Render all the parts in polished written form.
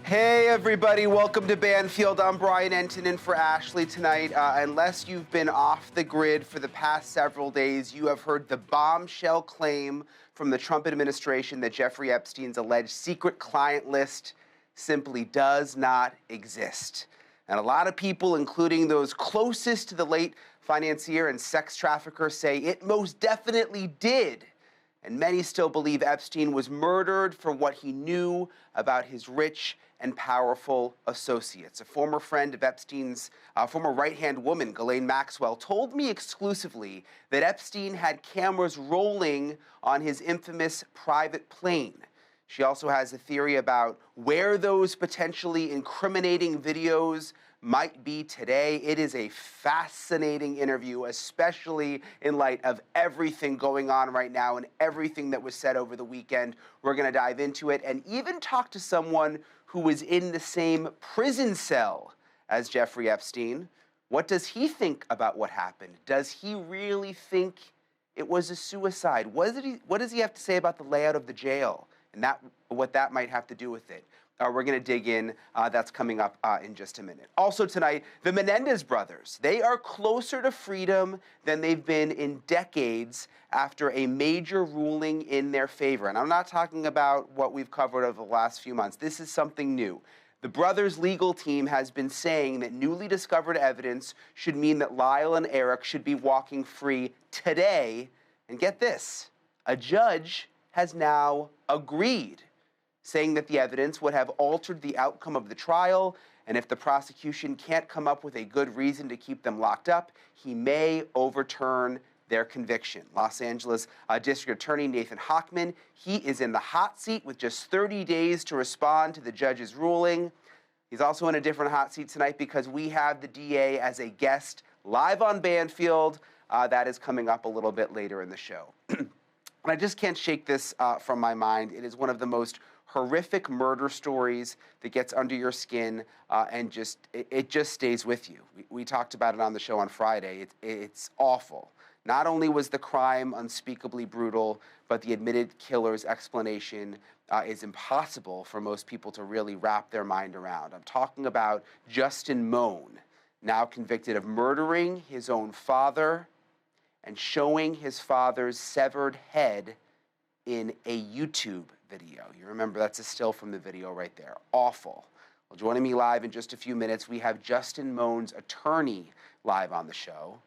Hey everybody, welcome to Banfield. I'm Brian Entonin for Ashleigh tonight. Unless you've been off the grid for the past several days, you have heard the bombshell claim from the Trump administration that Jeffrey Epstein's alleged secret client list simply does not exist. And a lot of people, including those closest to the late financier and sex trafficker, say it most definitely did. And many still believe Epstein was murdered for what he knew about his rich and powerful associates. A former friend of Epstein's, former right-hand woman, Ghislaine Maxwell, told me exclusively that Epstein had cameras rolling on his infamous private plane. She also has a theory about where those potentially incriminating videos might be today. It is a fascinating interview, especially in light of everything going on right now and everything that was said over the weekend. We're going to dive into it and even talk to someone who was in the same prison cell as Jeffrey Epstein. What does he think about what happened? Does he really think it was a suicide? What does he have to say about the layout of the jail and what that might have to do with it? We're going to dig in. That's coming up in just a minute. Also tonight, the Menendez brothers. They are closer to freedom than they've been in decades after a major ruling in their favor. And I'm not talking about what we've covered over the last few months. This is something new. The brothers' legal team has been saying that newly discovered evidence should mean that Lyle and Erik should be walking free today. And get this, a judge has now agreed, saying that the evidence would have altered the outcome of the trial, and if the prosecution can't come up with a good reason to keep them locked up, he may overturn their conviction. Los Angeles District Attorney Nathan Hochman, he is in the hot seat with just 30 days to respond to the judge's ruling. He's also in a different hot seat tonight because we have the DA as a guest live on Banfield. That is coming up a little bit later in the show. And I just can't shake this from my mind. It is one of the most horrific murder stories that gets under your skin and it just stays with you. We talked about it on the show on Friday. It's awful. Not only was the crime unspeakably brutal, but the admitted killer's explanation is impossible for most people to really wrap their mind around. I'm talking about Justin Moan, now convicted of murdering his own father and showing his father's severed head in a YouTube video. You remember that's a still from the video right there. Awful. Well, joining me live in just a few minutes, we have Justin Moan's attorney live on the show.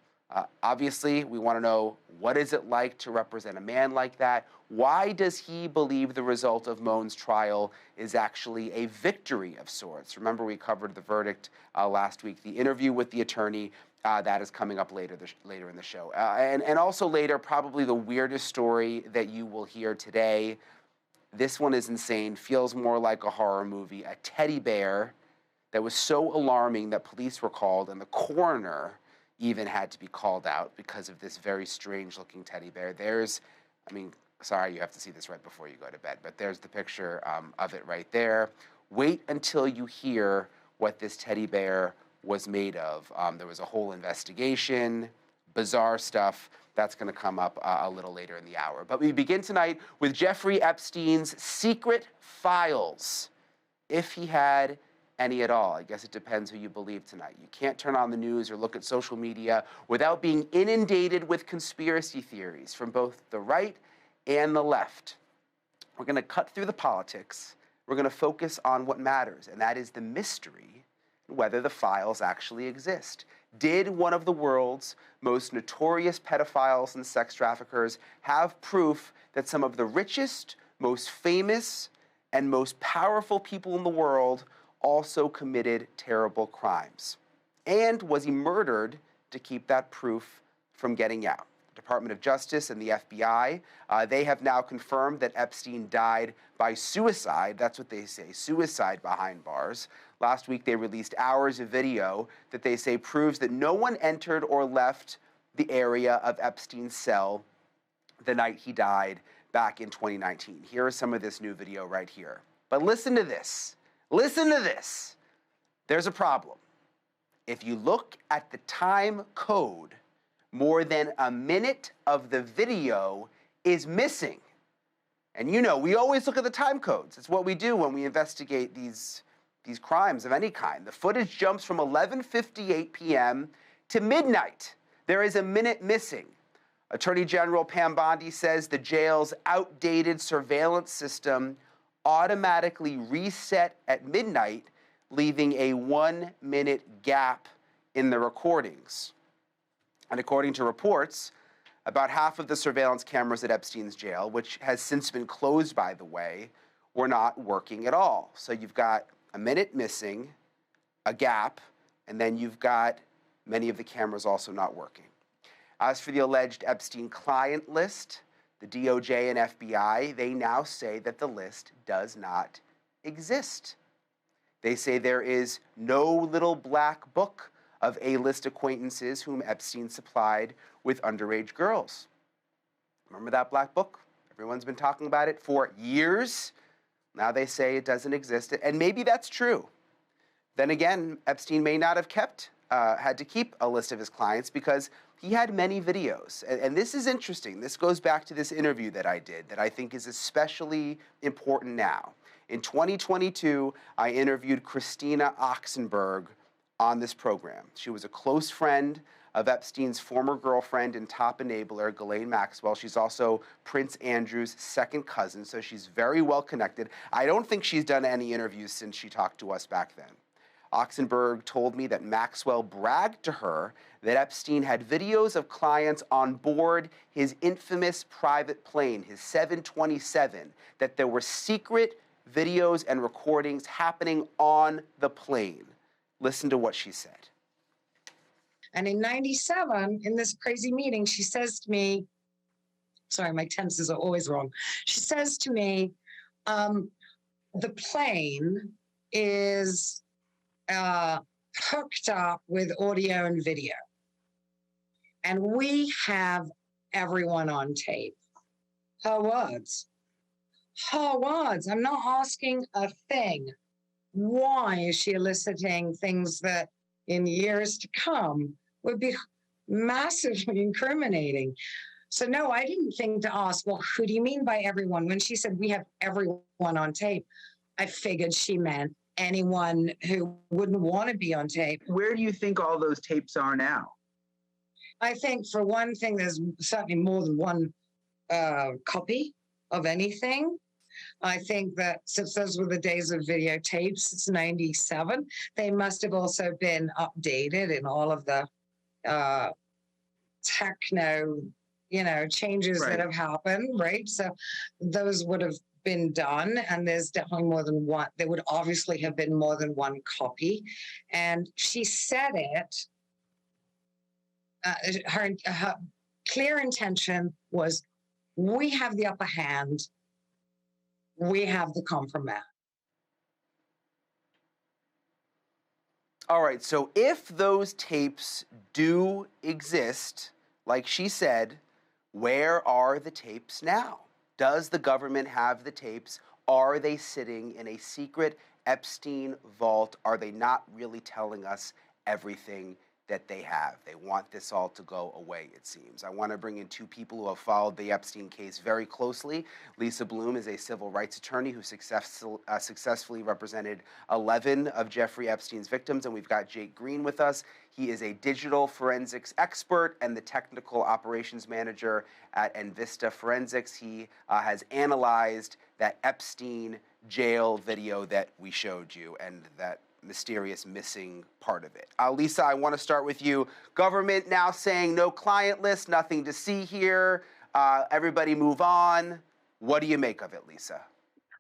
Obviously, we want to know, what is it like to represent a man like that? Why does he believe the result of Moan's trial is actually a victory of sorts? Remember, we covered the verdict last week. The interview with the attorney, that is coming up later in the show. And also later, probably the weirdest story that you will hear today. This one is insane, feels more like a horror movie. A teddy bear that was so alarming that police were called, and the coroner even had to be called out because of this very strange-looking teddy bear. Sorry, you have to see this right before you go to bed, but there's the picture of it right there. Wait until you hear what this teddy bear was made of. There was a whole investigation, bizarre stuff. That's going to come up a little later in the hour. But we begin tonight with Jeffrey Epstein's secret files, if he had any at all. I guess it depends who you believe tonight. You can't turn on the news or look at social media without being inundated with conspiracy theories from both the right and the left. We're going to cut through the politics. We're going to focus on what matters, and that is the mystery, whether the files actually exist. Did one of the world's most notorious pedophiles and sex traffickers have proof that some of the richest, most famous, and most powerful people in the world also committed terrible crimes? And was he murdered to keep that proof from getting out? The Department of Justice and the FBI, they have now confirmed that Epstein died by suicide. That's what they say, suicide behind bars. Last week, they released hours of video that they say proves that no one entered or left the area of Epstein's cell the night he died back in 2019. Here is some of this new video right here. But listen to this. Listen to this. There's a problem. If you look at the time code, more than a minute of the video is missing. And you know, we always look at the time codes. It's what we do when we investigate these these crimes of any kind. The footage jumps from 11:58 p.m. to midnight. There is a minute missing. Attorney General Pam Bondi says the jail's outdated surveillance system automatically reset at midnight, leaving a 1-minute gap in the recordings. And according to reports, about half of the surveillance cameras at Epstein's jail, which has since been closed, by the way, were not working at all. So you've got a minute missing, a gap, and then you've got many of the cameras also not working. As for the alleged Epstein client list, the DOJ and FBI, they now say that the list does not exist. They say there is no little black book of A-list acquaintances whom Epstein supplied with underage girls. Remember that black book? Everyone's been talking about it for years. Now they say it doesn't exist, and maybe that's true. Then again, Epstein may not have had to keep a list of his clients because he had many videos. And this is interesting. This goes back to this interview that I did that I think is especially important now. In 2022, I interviewed Christina Oxenberg on this program. She was a close friend of Epstein's former girlfriend and top enabler, Ghislaine Maxwell. She's also Prince Andrew's second cousin, so she's very well connected. I don't think she's done any interviews since she talked to us back then. Oxenberg told me that Maxwell bragged to her that Epstein had videos of clients on board his infamous private plane, his 727, that there were secret videos and recordings happening on the plane. Listen to what she said. And in 97, in this crazy meeting, she says to me, sorry, my tenses are always wrong. She says to me, the plane is hooked up with audio and video. And we have everyone on tape. Her words. Her words. I'm not asking a thing. Why is she eliciting things that in years to come would be massively incriminating? So no, I didn't think to ask, well, who do you mean by everyone? When she said we have everyone on tape, I figured she meant anyone who wouldn't want to be on tape. Where do you think all those tapes are now? I think, for one thing, there's certainly more than one copy of anything. I think that since those were the days of videotapes, it's 97, they must have also been updated in all of the techno, changes that have happened, right? So those would have been done, and there's definitely more than one. There would obviously have been more than one copy. And she said it, her clear intention was, we have the upper hand, we have the compromise. All right, so if those tapes do exist, like she said, where are the tapes now? Does the government have the tapes? Are they sitting in a secret Epstein vault? Are they not really telling us everything that they have? They want this all to go away, it seems. I want to bring in two people who have followed the Epstein case very closely. Lisa Bloom is a civil rights attorney who successfully represented 11 of Jeffrey Epstein's victims, and we've got Jake Green with us. He is a digital forensics expert and the technical operations manager at Envista Forensics. He has analyzed that Epstein jail video that we showed you and that mysterious missing part of it. Lisa, I want to start with you. Government now saying no client list, nothing to see here. Everybody move on. What do you make of it, Lisa?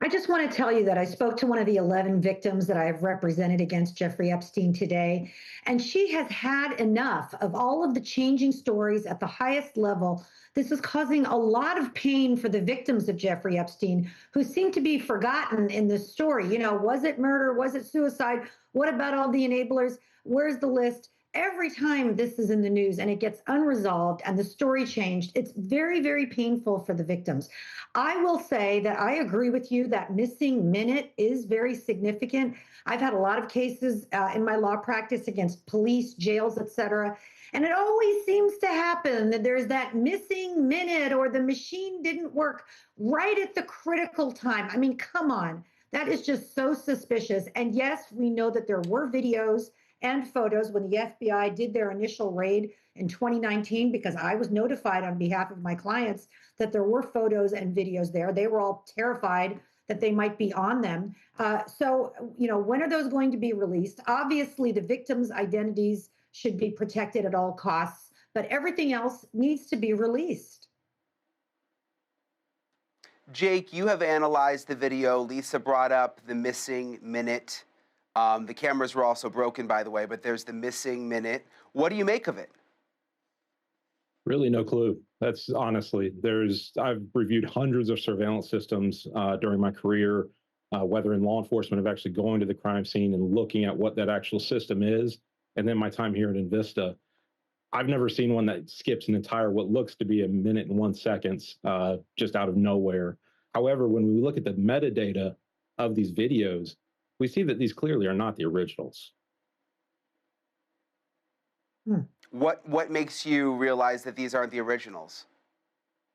I just want to tell you that I spoke to one of the 11 victims that I have represented against Jeffrey Epstein today, and she has had enough of all of the changing stories at the highest level. This is causing a lot of pain for the victims of Jeffrey Epstein, who seem to be forgotten in this story. Was it murder? Was it suicide? What about all the enablers? Where's the list? Every time this is in the news and it gets unresolved and the story changed, it's very, very painful for the victims. I will say that I agree with you that missing minute is very significant. I've had a lot of cases in my law practice against police, jails, et cetera. And it always seems to happen that there's that missing minute or the machine didn't work right at the critical time. I mean, come on. That is just so suspicious. And yes, we know that there were videos and photos when the FBI did their initial raid in 2019, because I was notified on behalf of my clients that there were photos and videos there. They were all terrified that they might be on them. So, when are those going to be released? Obviously, the victims' identities should be protected at all costs, but everything else needs to be released. Jake, you have analyzed the video. Lisa brought up the missing minute. The cameras were also broken, by the way, but there's the missing minute. What do you make of it? Really no clue. That's honestly, I've reviewed hundreds of surveillance systems during my career, whether in law enforcement of actually going to the crime scene and looking at what that actual system is, and then my time here at Invista. I've never seen one that skips an entire, what looks to be a minute and 1 second, just out of nowhere. However, when we look at the metadata of these videos, we see that these clearly are not the originals. What makes you realize that these aren't the originals?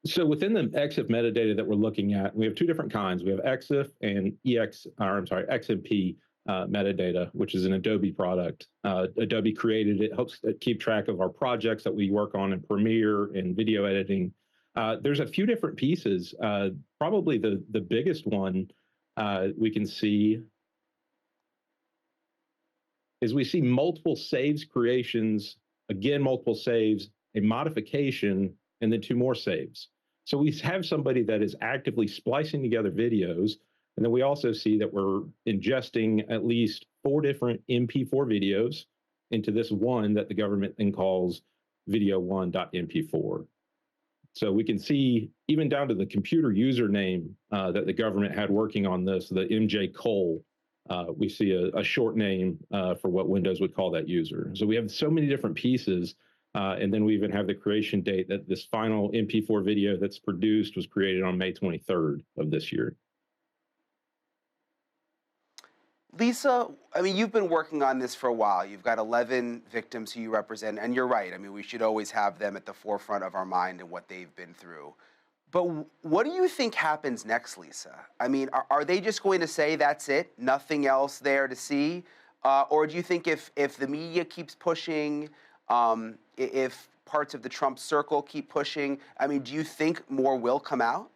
So within the EXIF metadata that we're looking at, we have two different kinds. We have EXIF and XMP metadata, which is an Adobe product. Adobe created it, helps keep track of our projects that we work on in Premiere and video editing. There's a few different pieces. Probably the biggest one we can see is we see multiple saves creations, again, multiple saves, a modification, and then 2 more saves. So we have somebody that is actively splicing together videos. And then we also see that we're ingesting at least 4 different MP4 videos into this one that the government then calls video1.mp4. So we can see even down to the computer username that the government had working on this, the MJ Cole. We see a short name for what Windows would call that user. So we have so many different pieces. And then we even have the creation date that this final MP4 video that's produced was created on May 23rd of this year. Lisa, I mean, you've been working on this for a while. You've got 11 victims who you represent, and you're right. I mean, we should always have them at the forefront of our mind and what they've been through. But what do you think happens next, Lisa? I mean, are they just going to say that's it, nothing else there to see? Or do you think if the media keeps pushing, if parts of the Trump circle keep pushing, I mean, do you think more will come out?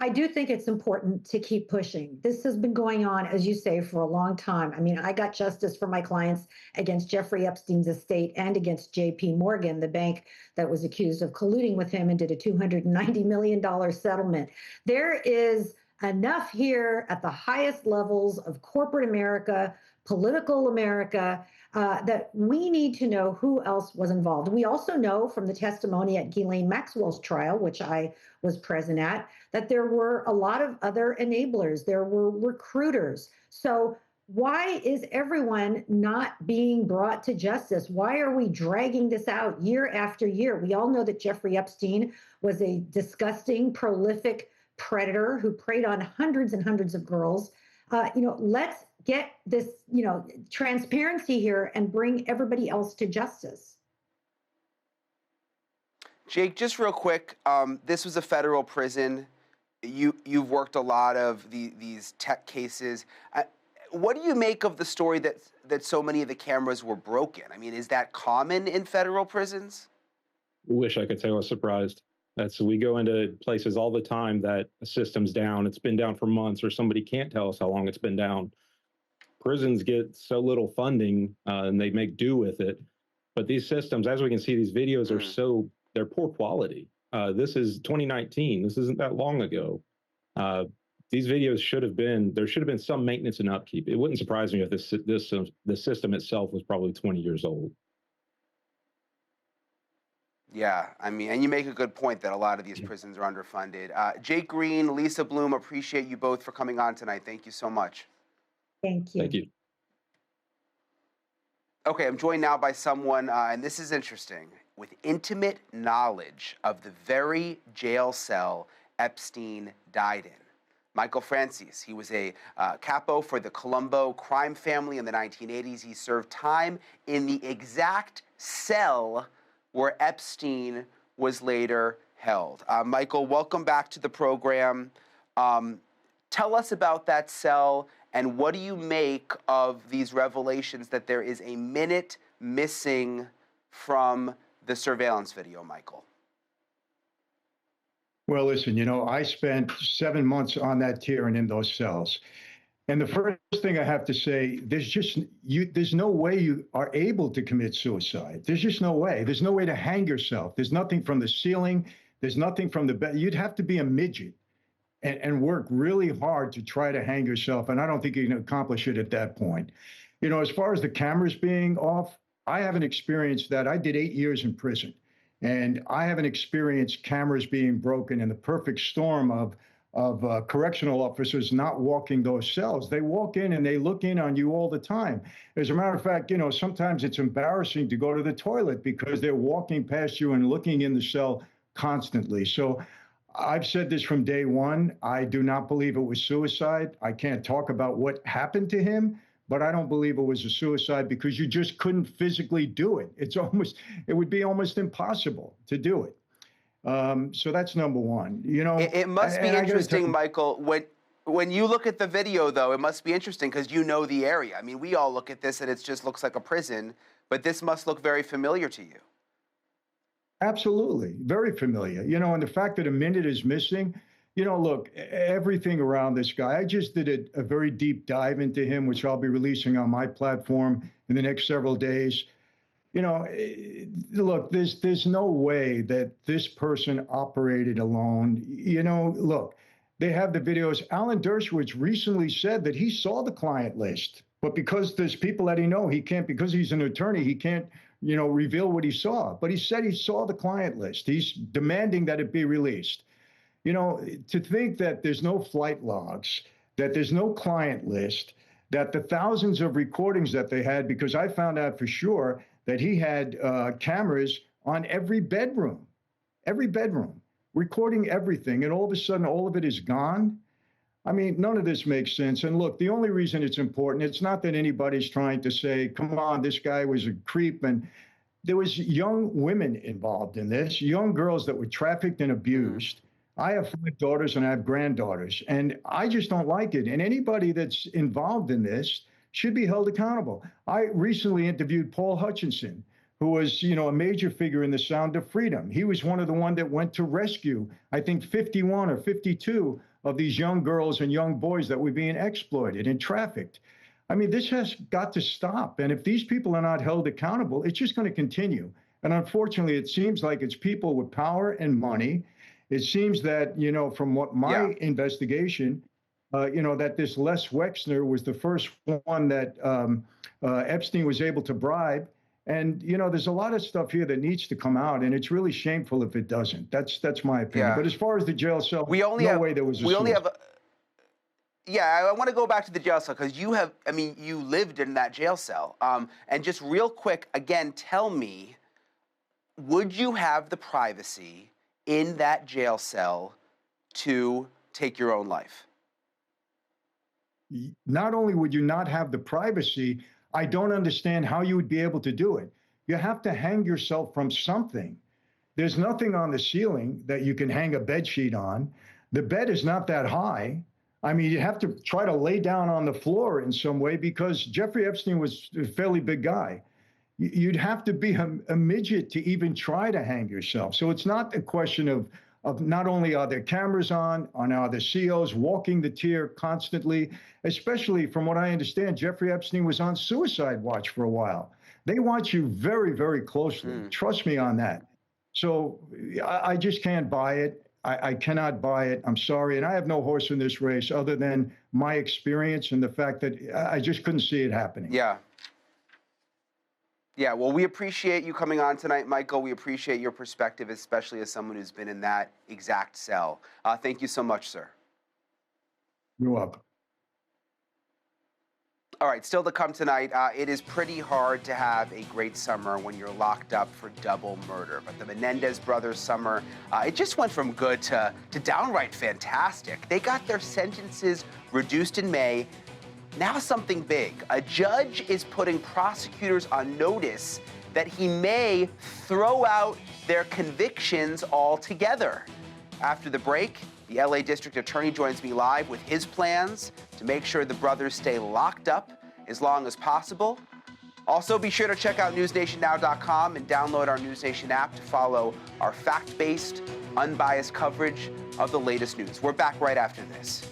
I do think it's important to keep pushing. This has been going on, as you say, for a long time. I mean, I got justice for my clients against Jeffrey Epstein's estate and against JP Morgan, the bank that was accused of colluding with him and did a $290 million settlement. There is enough here at the highest levels of corporate America, political America, that we need to know who else was involved. We also know from the testimony at Ghislaine Maxwell's trial, which I was present at, that there were a lot of other enablers. There were recruiters. So why is everyone not being brought to justice? Why are we dragging this out year after year? We all know that Jeffrey Epstein was a disgusting, prolific predator who preyed on hundreds and hundreds of girls. Let's get this, transparency here and bring everybody else to justice. Jake, just real quick, this was a federal prison. You've worked a lot of these tech cases. What do you make of the story that so many of the cameras were broken? I mean, is that common in federal prisons? Wish I could say I was surprised. We go into places all the time that a system's down. It's been down for months, or somebody can't tell us how long it's been down. Prisons get so little funding and they make do with it. But these systems, as we can see, these videos are they're poor quality. This is 2019. This isn't that long ago. These videos there should have been some maintenance and upkeep. It wouldn't surprise me if the system itself was probably 20 years old. Yeah, I mean, and you make a good point that a lot of these prisons are underfunded. Jake Green, Lisa Bloom, appreciate you both for coming on tonight. Thank you so much. Thank you. Thank you. Okay, I'm joined now by someone, and this is interesting, with intimate knowledge of the very jail cell Epstein died in. Michael Francis, he was a capo for the Colombo crime family in the 1980s. He served time in the exact cell where Epstein was later held. Michael, welcome back to the program. Tell us about that cell, and what do you make of these revelations that there is a minute missing from the surveillance video, Michael? Well, listen, I spent 7 months on that tier and in those cells. And the first thing I have to say, there's no way you are able to commit suicide. There's just no way. There's no way to hang yourself. There's nothing from the ceiling. There's nothing from the bed. You'd have to be a midget and work really hard to try to hang yourself. And I don't think you can accomplish it at that point. As far as the cameras being off, I haven't experienced that. I did 8 years in prison, and I haven't experienced cameras being broken in the perfect storm of correctional officers not walking those cells. They walk in and they look in on you all the time. As a matter of fact, sometimes it's embarrassing to go to the toilet because they're walking past you and looking in the cell constantly. So I've said this from day one. I do not believe it was suicide. I can't talk about what happened to him, but I don't believe it was a suicide because you just couldn't physically do it. It would be almost impossible to do it. So that's number one. It must be interesting, Michael, when you look at the video, though, it must be interesting because you know the area. I mean, we all look at this and it just looks like a prison, but this must look very familiar to you. Absolutely. Very familiar. And the fact that a minute is missing, look, everything around this guy, I just did a very deep dive into him, which I'll be releasing on my platform in the next several days. Look, there's no way that this person operated alone. Look, they have the videos. Alan Dershowitz recently said that he saw the client list, but because there's people that he can't, because he's an attorney, he can't, reveal what he saw. But he said he saw the client list. He's demanding that it be released. To think that there's no flight logs, that there's no client list, that the thousands of recordings that they had, because I found out for sure that he had cameras on every bedroom, recording everything, and all of a sudden, all of it is gone. I mean, none of this makes sense. And look, the only reason it's important, it's not that anybody's trying to say, come on, this guy was a creep. And there was young women involved in this, young girls that were trafficked and abused. I have 5 daughters and I have granddaughters, and I just don't like it. And anybody that's involved in this should be held accountable. I recently interviewed Paul Hutchinson, who was, a major figure in the Sound of Freedom. He was one of the ones that went to rescue, I think, 51 or 52 of these young girls and young boys that were being exploited and trafficked. I mean, this has got to stop. And if these people are not held accountable, it's just going to continue. And unfortunately, it seems like it's people with power and money. It seems that, from what my investigation, that this Les Wexner was the first one that Epstein was able to bribe. And, there's a lot of stuff here that needs to come out, and it's really shameful if it doesn't. That's my opinion. Yeah. But as far as the jail cell, way there was a suicide. I want to go back to the jail cell because you lived in that jail cell. And just real quick, again, tell me, would you have the privacy in that jail cell to take your own life? Not only would you not have the privacy, I don't understand how you would be able to do it. You have to hang yourself from something. There's nothing on the ceiling that you can hang a bed sheet on. The bed is not that high. I mean, you have to try to lay down on the floor in some way because Jeffrey Epstein was a fairly big guy. You'd have to be a midget to even try to hang yourself. So it's not a question of not only are there cameras on are the COs walking the tier constantly, especially from what I understand, Jeffrey Epstein was on suicide watch for a while. They watch you very, very closely. Trust me on that. So I just can't buy it. I cannot buy it. I'm sorry. And I have no horse in this race other than my experience and the fact that I just couldn't see it happening. Yeah, well, we appreciate you coming on tonight, Michael. We appreciate your perspective, especially as someone who's been in that exact cell. Thank you so much, sir. You're welcome. All right, still to come tonight, it is pretty hard to have a great summer when you're locked up for double murder. But the Menendez brothers' summer, it just went from good to downright fantastic. They got their sentences reduced in May. Now something big. A judge is putting prosecutors on notice that he may throw out their convictions altogether. After the break, the LA District Attorney joins me live with his plans to make sure the brothers stay locked up as long as possible. Also, be sure to check out newsnationnow.com and download our NewsNation app to follow our fact-based, unbiased coverage of the latest news. We're back right after this.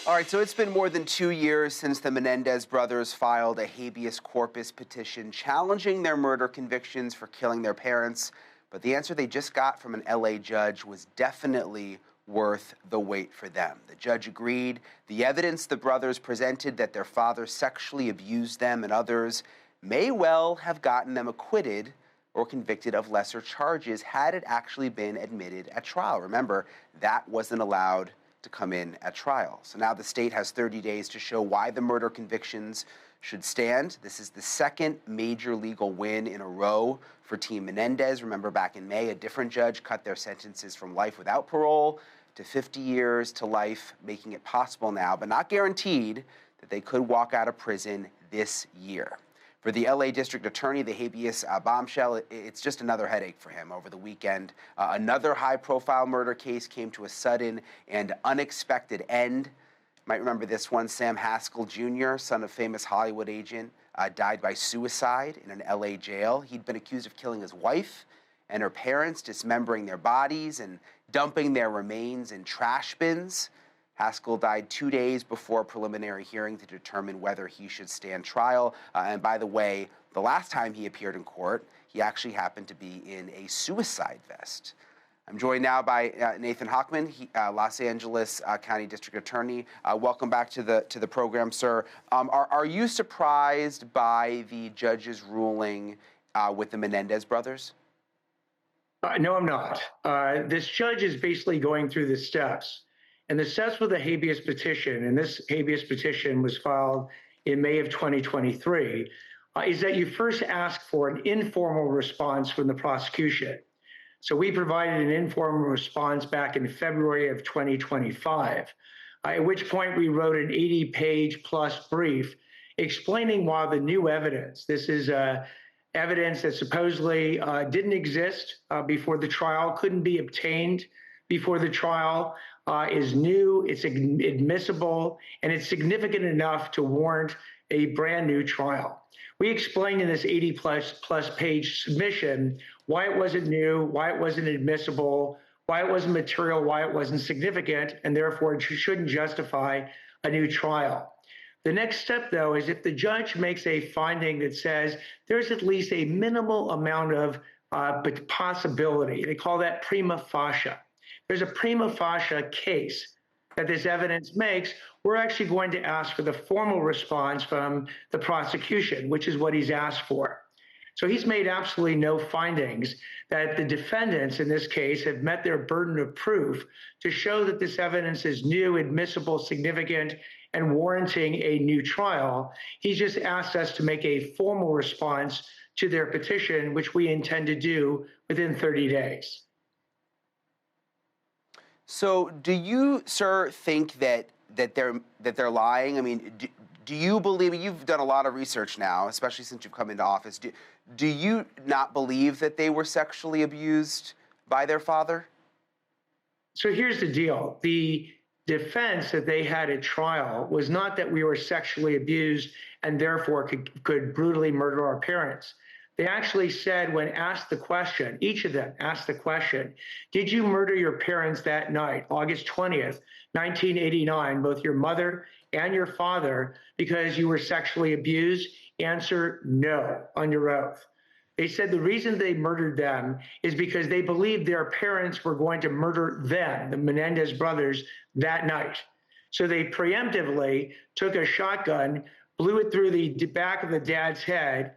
All right, so it's been more than 2 years since the Menendez brothers filed a habeas corpus petition challenging their murder convictions for killing their parents. But the answer they just got from an LA judge was definitely worth the wait for them. The judge agreed the evidence the brothers presented that their father sexually abused them and others may well have gotten them acquitted or convicted of lesser charges had it actually been admitted at trial. Remember, that wasn't allowed to come in at trial. So now the state has 30 days to show why the murder convictions should stand. This is the second major legal win in a row for Team Menendez. Remember, back in May, a different judge cut their sentences from life without parole to 50 years to life, making it possible now, but not guaranteed, that they could walk out of prison this year. For the LA District Attorney, the habeas bombshell, it's just another headache for him. Over the weekend, another high-profile murder case came to a sudden and unexpected end. You might remember this one. Sam Haskell Jr., son of famous Hollywood agent, died by suicide in an LA jail. He'd been accused of killing his wife and her parents, dismembering their bodies and dumping their remains in trash bins. Haskell died 2 days before a preliminary hearing to determine whether he should stand trial. And by the way, the last time he appeared in court, he actually happened to be in a suicide vest. I'm joined now by Nathan Hochman, Los Angeles County District Attorney. Welcome back to the program, sir. Are you surprised by the judge's ruling with the Menendez brothers? No, I'm not. This judge is basically going through the steps. And the steps with the habeas petition, and this habeas petition was filed in May of 2023, is that you first ask for an informal response from the prosecution. So we provided an informal response back in February of 2025, at which point we wrote an 80-page plus brief explaining why the new evidence, this is evidence that supposedly didn't exist before the trial, couldn't be obtained before the trial, is new, it's admissible, and it's significant enough to warrant a brand new trial. We explained in this 80-plus page submission why it wasn't new, why it wasn't admissible, why it wasn't material, why it wasn't significant, and therefore it shouldn't justify a new trial. The next step, though, is if the judge makes a finding that says there's at least a minimal amount of possibility, they call that prima facie. There's a prima facie case that this evidence makes, we're actually going to ask for the formal response from the prosecution, which is what he's asked for. So he's made absolutely no findings that the defendants in this case have met their burden of proof to show that this evidence is new, admissible, significant, and warranting a new trial. He's just asked us to make a formal response to their petition, which we intend to do within 30 days. So, do you, sir, think that they're lying? I mean, do you believe? You've done a lot of research now, especially since you've come into office. Do you not believe that they were sexually abused by their father? So here's the deal: the defense that they had at trial was not that we were sexually abused and therefore could brutally murder our parents. They actually said, when asked the question, each of them asked the question, did you murder your parents that night, August 20th, 1989, both your mother and your father, because you were sexually abused? Answer, no, under oath. They said the reason they murdered them is because they believed their parents were going to murder them, the Menendez brothers, that night. So they preemptively took a shotgun, blew it through the back of the dad's head,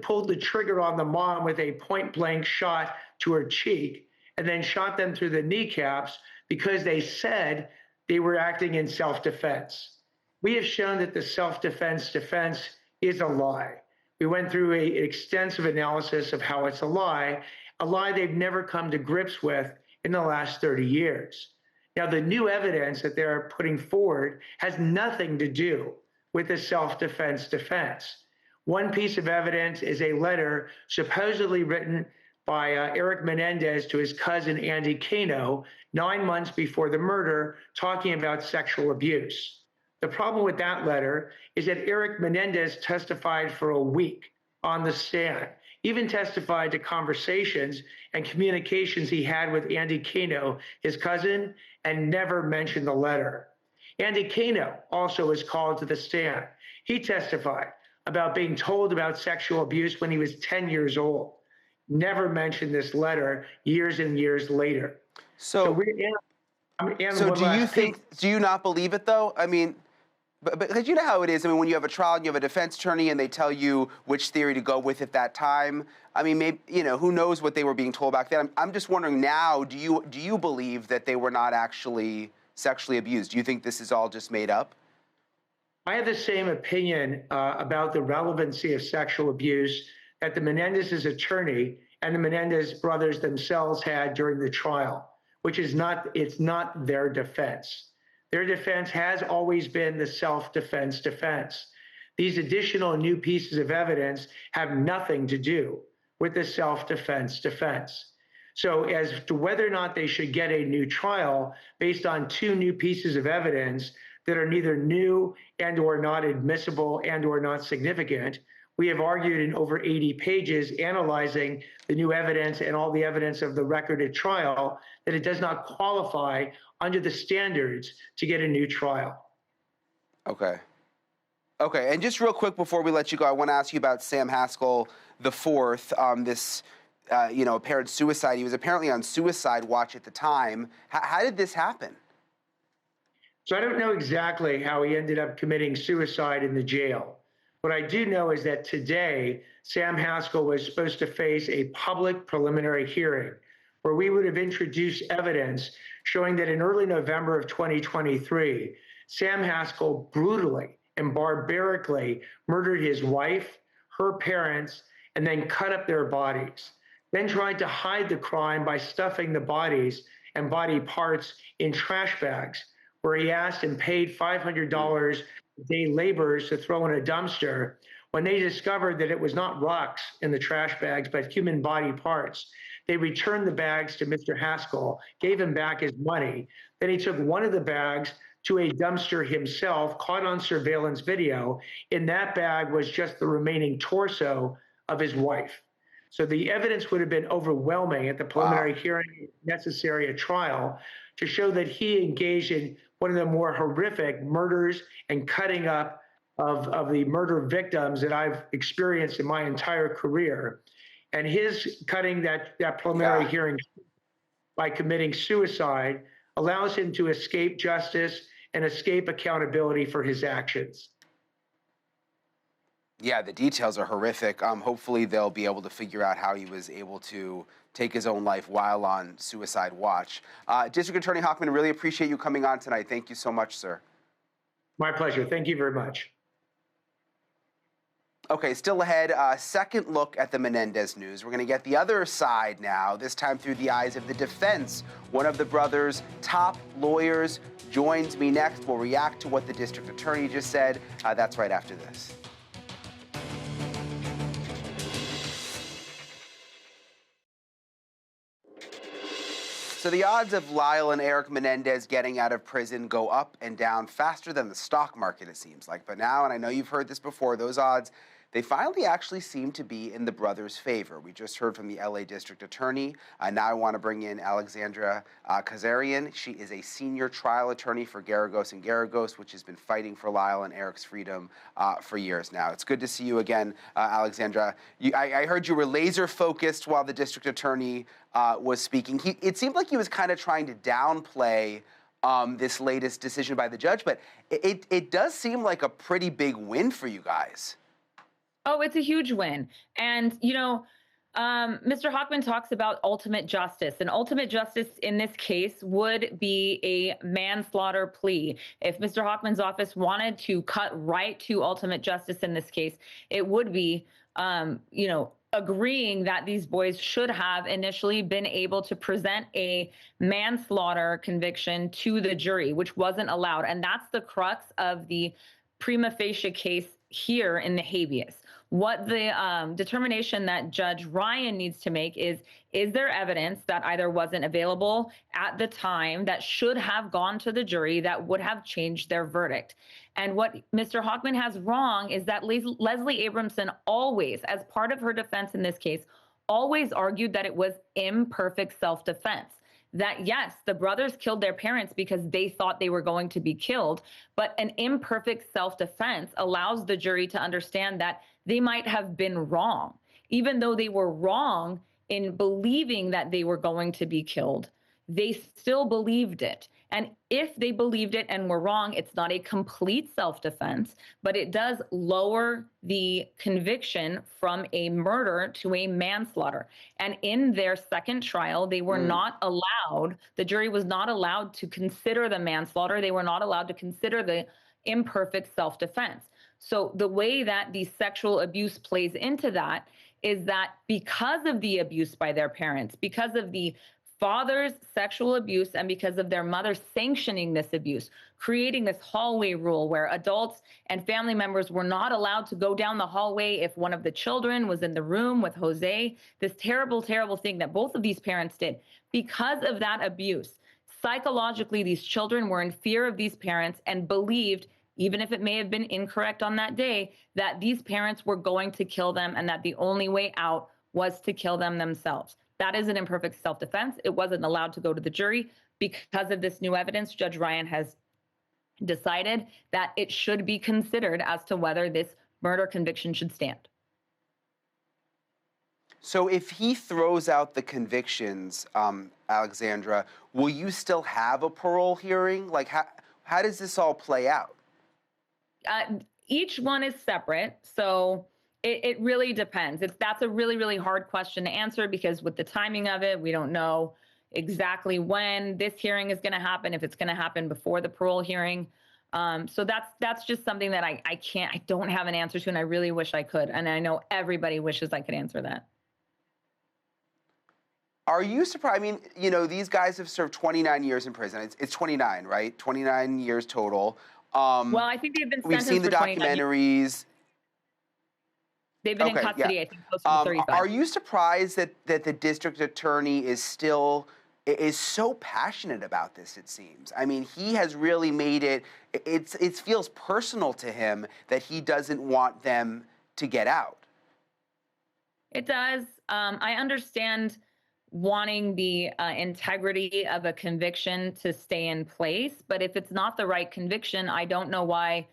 pulled the trigger on the mom with a point-blank shot to her cheek, and then shot them through the kneecaps because they said they were acting in self-defense. We have shown that the self-defense defense is a lie. We went through an extensive analysis of how it's a lie they've never come to grips with in the last 30 years. Now, the new evidence that they're putting forward has nothing to do with the self-defense defense. One piece of evidence is a letter supposedly written by Erik Menendez to his cousin Andy Cano 9 months before the murder, talking about sexual abuse. The problem with that letter is that Erik Menendez testified for a week on the stand, even testified to conversations and communications he had with Andy Cano, his cousin, and never mentioned the letter. Andy Cano also was called to the stand. He testified about being told about sexual abuse when he was 10 years old. Never mentioned this letter years and years later. So do you not believe it though? I mean, but you know how it is. I mean, when you have a trial and you have a defense attorney and they tell you which theory to go with at that time, I mean, maybe, you know, who knows what they were being told back then. I'm just wondering now, do you believe that they were not actually sexually abused? Do you think this is all just made up? I have the same opinion about the relevancy of sexual abuse that the Menendez's attorney and the Menendez brothers themselves had during the trial, which is it's not their defense. Their defense has always been the self-defense defense. These additional new pieces of evidence have nothing to do with the self-defense defense. So as to whether or not they should get a new trial based on two new pieces of evidence that are neither new and or not admissible and or not significant, we have argued in over 80 pages analyzing the new evidence and all the evidence of the record at trial that it does not qualify under the standards to get a new trial. Okay. Okay, and just real quick before we let you go, I want to ask you about Sam Haskell IV, this apparent suicide. He was apparently on suicide watch at the time. How did this happen? So I don't know exactly how he ended up committing suicide in the jail. What I do know is that today, Sam Haskell was supposed to face a public preliminary hearing where we would have introduced evidence showing that in early November of 2023, Sam Haskell brutally and barbarically murdered his wife, her parents, and then cut up their bodies, then tried to hide the crime by stuffing the bodies and body parts in trash bags, where he asked and paid $500 a day laborers to throw in a dumpster. When they discovered that it was not rocks in the trash bags, but human body parts, they returned the bags to Mr. Haskell, gave him back his money. Then he took one of the bags to a dumpster himself, caught on surveillance video. In that bag was just the remaining torso of his wife. So the evidence would have been overwhelming at the preliminary hearing necessary at trial to show that he engaged in one of the more horrific murders and cutting up of the murder victims that I've experienced in my entire career. And his cutting that preliminary hearing by committing suicide allows him to escape justice and escape accountability for his actions. Yeah, the details are horrific. Hopefully they'll be able to figure out how he was able to take his own life while on suicide watch. District Attorney Hochman, really appreciate you coming on tonight. Thank you so much, sir. My pleasure. Thank you very much. Okay, still ahead, second look at the Menendez news. We're going to get the other side now, this time through the eyes of the defense. One of the brothers' top lawyers joins me next. We'll react to what the district attorney just said. That's right after this. So the odds of Lyle and Erik Menendez getting out of prison go up and down faster than the stock market, it seems like. But now, and I know you've heard this before, those odds, they finally actually seem to be in the brothers' favor. We just heard from the LA District Attorney. Now I want to bring in Alexandria She is a senior trial attorney for Garagos and Garagos, which has been fighting for Lyle and Erik's freedom for years now. It's good to see you again, Alexandra. I heard you were laser focused while the district attorney was speaking. It seemed like he was kind of trying to downplay this latest decision by the judge, but it does seem like a pretty big win for you guys. Oh, it's a huge win. And, Mr. Hochman talks about ultimate justice, and ultimate justice in this case would be a manslaughter plea. If Mr. Hochman's office wanted to cut right to ultimate justice in this case, it would be, agreeing that these boys should have initially been able to present a manslaughter conviction to the jury, which wasn't allowed. And that's the crux of the prima facie case here in the habeas. What the determination that Judge Ryan needs to make is there evidence that either wasn't available at the time that should have gone to the jury that would have changed their verdict? And what Mr. Hochman has wrong is that Leslie Abramson always, as part of her defense in this case, always argued that it was imperfect self-defense. That yes, the brothers killed their parents because they thought they were going to be killed, but an imperfect self-defense allows the jury to understand that they might have been wrong. Even though they were wrong in believing that they were going to be killed, they still believed it. And if they believed it and were wrong, it's not a complete self-defense, but it does lower the conviction from a murder to a manslaughter. And in their second trial, they were not allowed, the jury was not allowed to consider the manslaughter. They were not allowed to consider the imperfect self-defense. So the way that the sexual abuse plays into that is that because of the abuse by their parents, because of the father's sexual abuse, and because of their mother sanctioning this abuse, creating this hallway rule where adults and family members were not allowed to go down the hallway if one of the children was in the room with Jose, this terrible, terrible thing that both of these parents did. Because of that abuse, psychologically, these children were in fear of these parents and believed, even if it may have been incorrect on that day, that these parents were going to kill them and that the only way out was to kill them themselves. That is an imperfect self-defense. It wasn't allowed to go to the jury. Because of this new evidence, Judge Ryan has decided that it should be considered as to whether this murder conviction should stand. So if he throws out the convictions, Alexandra, will you still have a parole hearing? Like, how does this all play out? Each one is separate, so it really depends. That's a really, really hard question to answer because with the timing of it, we don't know exactly when this hearing is going to happen, if it's going to happen before the parole hearing. So that's just something that I don't have an answer to, and I really wish I could. And I know everybody wishes I could answer that. Are you surprised? I mean, you know, these guys have served 29 years in prison. It's 29, right? 29 years total. Well, I think they've been sentenced we've seen the for 29 documentaries. years. They've been in custody, I think, close to 35. Are you surprised that the district attorney is so passionate about this, it seems? I mean, he has really made it feels personal to him that he doesn't want them to get out. It does. I understand wanting the integrity of a conviction to stay in place, but if it's not the right conviction, I don't know why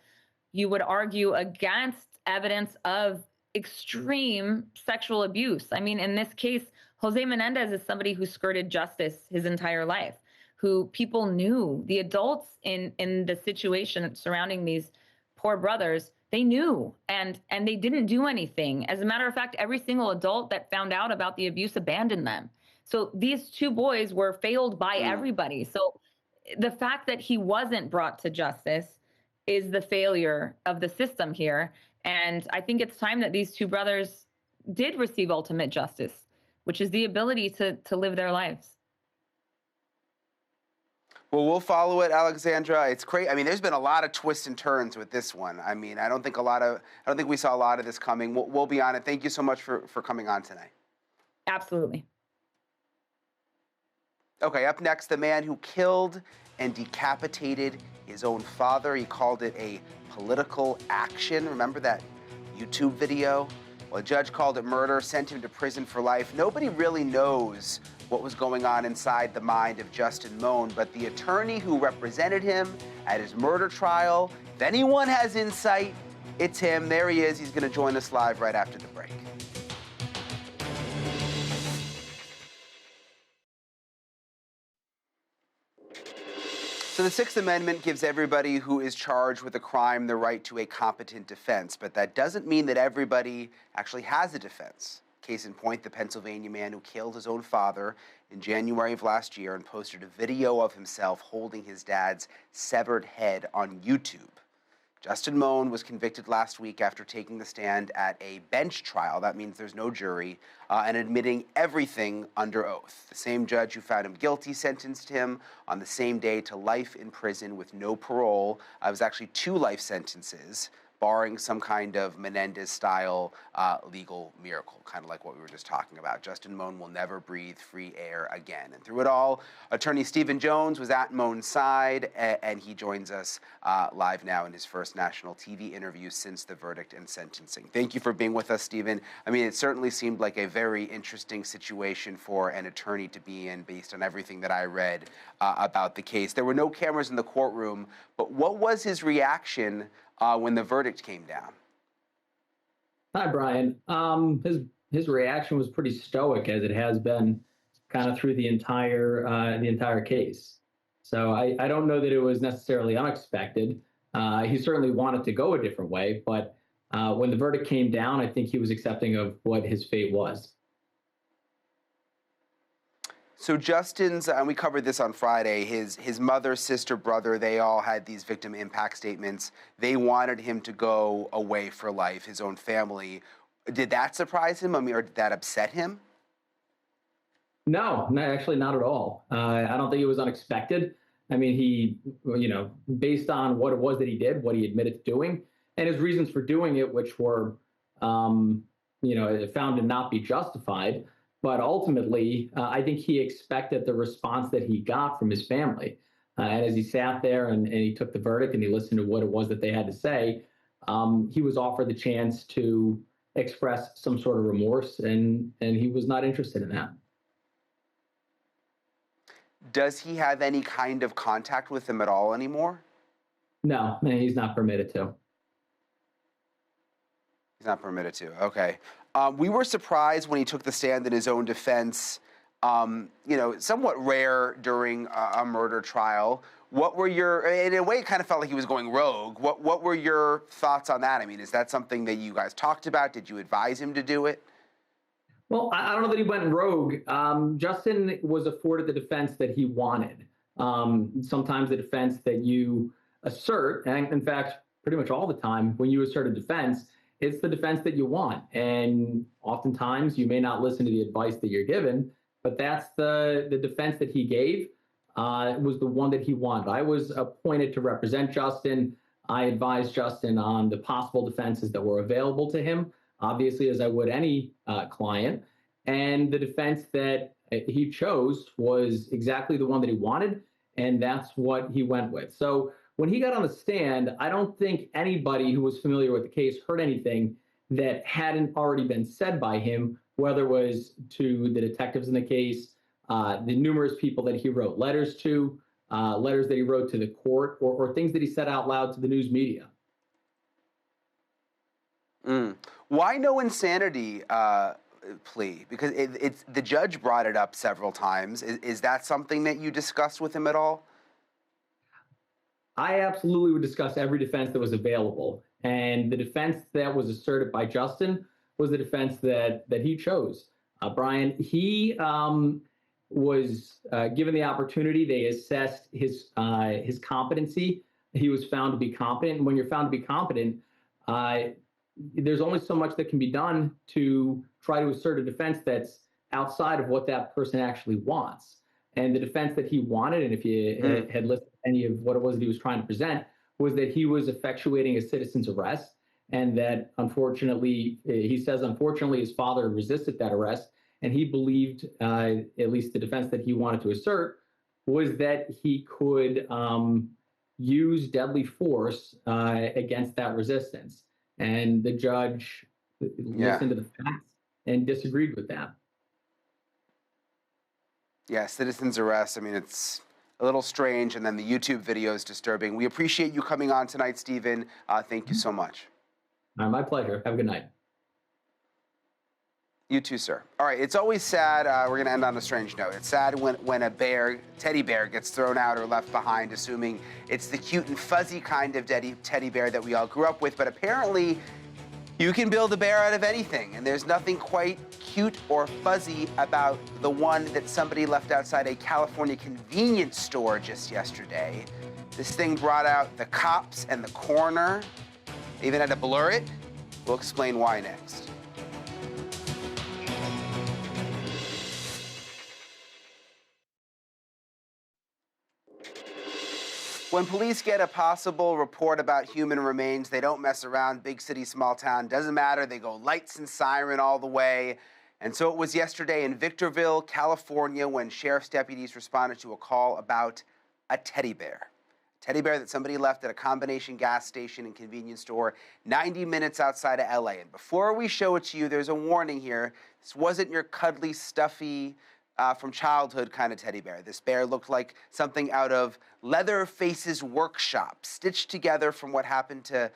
you would argue against evidence of extreme sexual abuse. I mean, in this case, Jose Menendez is somebody who skirted justice his entire life, who people knew. The adults in the situation surrounding these poor brothers, they knew, and they didn't do anything. As a matter of fact, every single adult that found out about the abuse abandoned them. So these two boys were failed by everybody. So the fact that he wasn't brought to justice is the failure of the system here. And I think it's time that these two brothers did receive ultimate justice, which is the ability to live their lives. Well, we'll follow it, Alexandra. It's crazy. I mean, there's been a lot of twists and turns with this one. I mean, I don't think we saw a lot of this coming. We'll be on it. Thank you so much for coming on tonight. Absolutely. Okay, up next, the man who killed and decapitated his own father. He called it a political action. Remember that YouTube video? Well, a judge called it murder, sent him to prison for life. Nobody really knows what was going on inside the mind of Justin Moan, but the attorney who represented him at his murder trial, if anyone has insight, it's him. There he is. He's going to join us live right after the break. So the Sixth Amendment gives everybody who is charged with a crime the right to a competent defense, but that doesn't mean that everybody actually has a defense. Case in point, the Pennsylvania man who killed his own father in January of last year and posted a video of himself holding his dad's severed head on YouTube. Justin Moan was convicted last week after taking the stand at a bench trial. That means there's no jury, and admitting everything under oath. The same judge who found him guilty sentenced him on the same day to life in prison with no parole. It was actually 2 life sentences, barring some kind of Menendez-style legal miracle, kind of like what we were just talking about. Justin Moan will never breathe free air again. And through it all, attorney Stephen Jones was at Moan's side, and he joins us live now in his first national TV interview since the verdict and sentencing. Thank you for being with us, Stephen. I mean, it certainly seemed like a very interesting situation for an attorney to be in based on everything that I read about the case. There were no cameras in the courtroom, but what was his reaction when the verdict came down? Hi, Brian. His reaction was pretty stoic, as it has been kind of through the entire case. So I don't know that it was necessarily unexpected. He certainly wanted to go a different way, but when the verdict came down, I think he was accepting of what his fate was. So Justin's, and we covered this on Friday, his mother, sister, brother, they all had these victim impact statements. They wanted him to go away for life, his own family. Did that surprise him? I mean, or did that upset him? No, actually not at all. I don't think it was unexpected. I mean, he, based on what it was that he did, what he admitted to doing, and his reasons for doing it, which were, found to not be justified. But ultimately, I think he expected the response that he got from his family. And as he sat there and he took the verdict and he listened to what it was that they had to say, he was offered the chance to express some sort of remorse, and he was not interested in that. Does he have any kind of contact with them at all anymore? No, he's not permitted to. He's not permitted to. Okay. We were surprised when he took the stand in his own defense, somewhat rare during a murder trial. What were in a way, it kind of felt like he was going rogue. What were your thoughts on that? I mean, is that something that you guys talked about? Did you advise him to do it? Well, I don't know that he went rogue. Justin was afforded the defense that he wanted. Sometimes the defense that you assert, and in fact, pretty much all the time, when you assert a defense, it's the defense that you want. And oftentimes you may not listen to the advice that you're given, but that's the defense that he gave was the one that he wanted. I was appointed to represent Justin. I advised Justin on the possible defenses that were available to him, obviously, as I would any client. And the defense that he chose was exactly the one that he wanted, and that's what he went with. So when he got on the stand, I don't think anybody who was familiar with the case heard anything that hadn't already been said by him, whether it was to the detectives in the case, the numerous people that he wrote letters to, letters that he wrote to the court, or things that he said out loud to the news media. Why no insanity plea? Because it's the judge brought it up several times. Is that something that you discussed with him at all? I absolutely would discuss every defense that was available. And the defense that was asserted by Justin was the defense that he chose. Brian, he was given the opportunity. They assessed his competency. He was found to be competent. And when you're found to be competent, there's only so much that can be done to try to assert a defense that's outside of what that person actually wants. And the defense that he wanted, and if you had listened to any of what it was that he was trying to present, was that he was effectuating a citizen's arrest, and that unfortunately, he says, unfortunately, his father resisted that arrest, and he believed, at least the defense that he wanted to assert, was that he could use deadly force against that resistance. And the judge listened to the facts and disagreed with that. Yeah, citizen's arrest. I mean, it's a little strange, and then the YouTube video is disturbing. We appreciate you coming on tonight, Stephen. Thank you so much. My pleasure. Have a good night. You too, sir. All right, it's always sad. We're going to end on a strange note. It's sad when a teddy bear gets thrown out or left behind, assuming it's the cute and fuzzy kind of teddy bear that we all grew up with. But apparently, you can build a bear out of anything, and there's nothing quite cute or fuzzy about the one that somebody left outside a California convenience store just yesterday. This thing brought out the cops and the coroner. They even had to blur it. We'll explain why next. When police get a possible report about human remains, they don't mess around. Big city, small town, doesn't matter. They go lights and siren all the way. And so it was yesterday in Victorville, California, when sheriff's deputies responded to a call about a teddy bear. Teddy bear that somebody left at a combination gas station and convenience store 90 minutes outside of LA. And before we show it to you, there's a warning here. This wasn't your cuddly, stuffy, from childhood kind of teddy bear. This bear looked like something out of Leatherface's workshop, stitched together from what happened to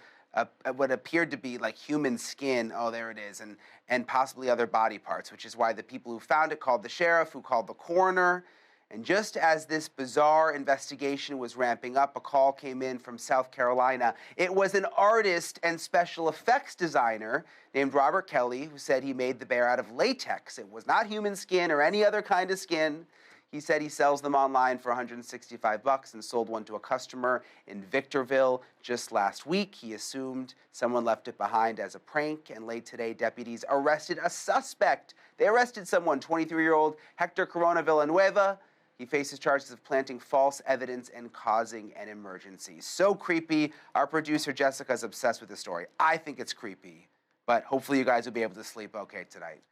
what appeared to be like human skin. Oh, there it is, and possibly other body parts, which is why the people who found it called the sheriff, who called the coroner. And just as this bizarre investigation was ramping up, a call came in from South Carolina. It was an artist and special effects designer named Robert Kelly who said he made the bear out of latex. It was not human skin or any other kind of skin. He said he sells them online for $165 and sold one to a customer in Victorville just last week. He assumed someone left it behind as a prank, and late today, deputies arrested a suspect. They arrested someone, 23-year-old Hector Corona Villanueva. He faces charges of planting false evidence and causing an emergency. So creepy. Our producer, Jessica, is obsessed with the story. I think it's creepy, but hopefully you guys will be able to sleep okay tonight.